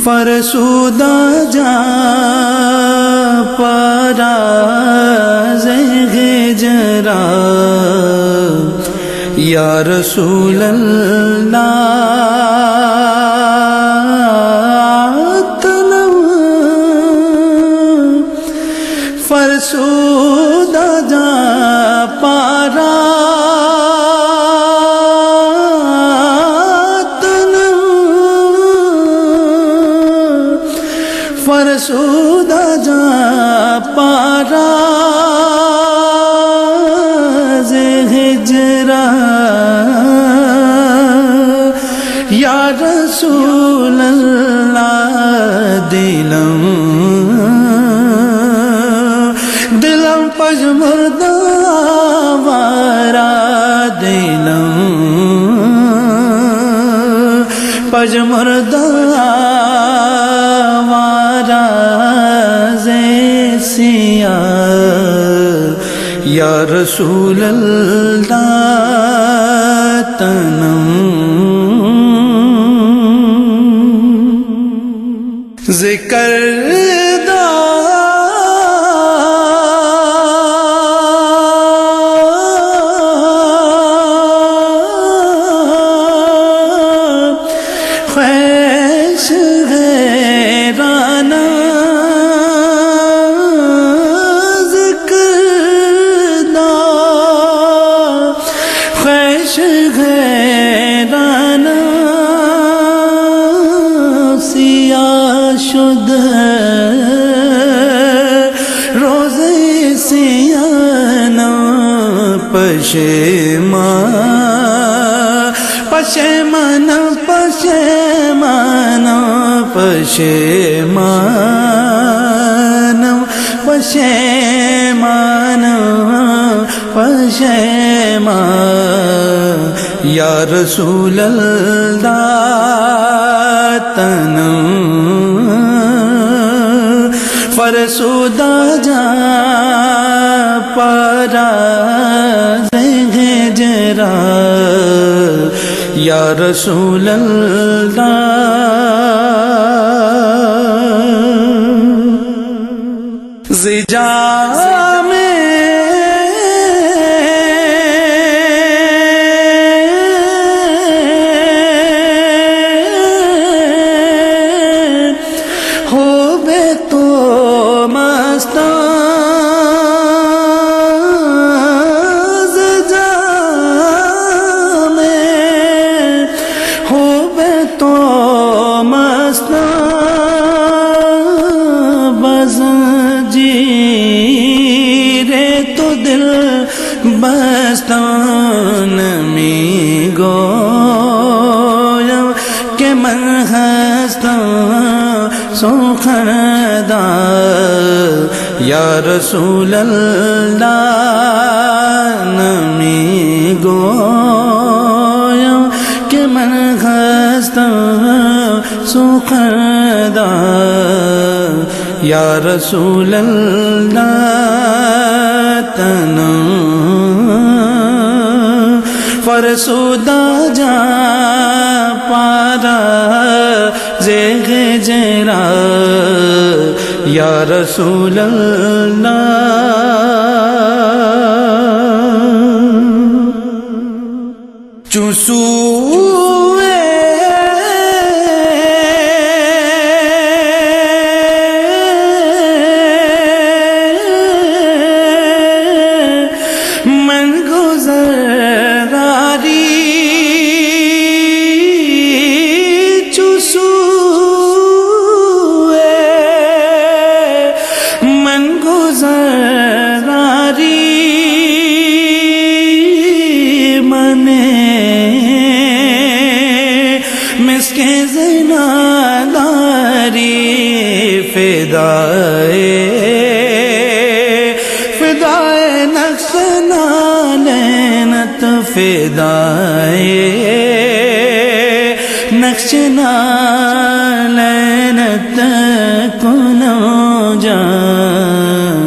فرسودہ جا پراز ہجرا یا رسول اللہ تنم فرسودہ جا پارا فرسودہ جا پارا ہجرا یا رسول اللہ دلم پجمردہ وارا دلم پجمردہ یا رسول اللہ تنم ذکر خیش غیرانہ غیرانہ سیاہ شد روز سیاہ پشیمان پشیمان پشیمان پشیمان پشیمان پشیمان یا رسول اللہ تنم فرسودہ جا پراز ہجرا یا رسول اللہ زجا بستان میں گویا کہ من ہستاں سوخدا یا رسول اللہ نمی گویا کہ من ہستاں سوخدا یا رسول اللہ تنم فرسودہ جا پارا ہجرا یا رسول اللہ چوسو زناداری فدائے نقش نالینت فدائے نقش نالینت کنو جان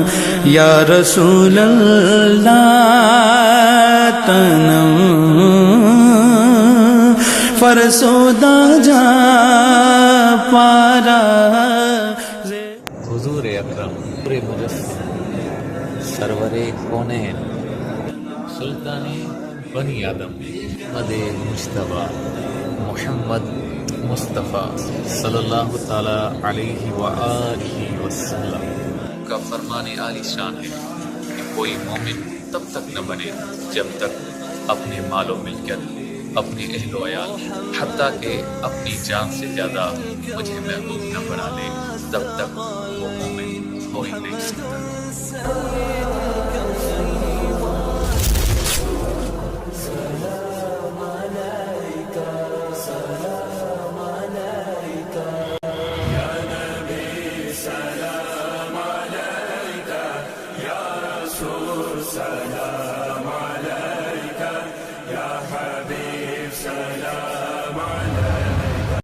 یا رسول اللہ تنم فرسودہ جا پارا حضور اکرم پورے مجسم سرور کونین سلطان بنی آدم مد مجتبی محمد مصطفیٰ صلی اللہ تعالی علیہ وآلہ وسلم کا فرمان عالی شان ہے کہ کوئی مومن تب تک نہ بنے جب تک اپنے مال و ملکیت، اپنی اہل و عیال، حتیٰ کہ اپنی جان سے زیادہ مجھے محبوب نہ بنا لے، تب تک وہ مومن ہو ہی نہیں سکتا۔ سلام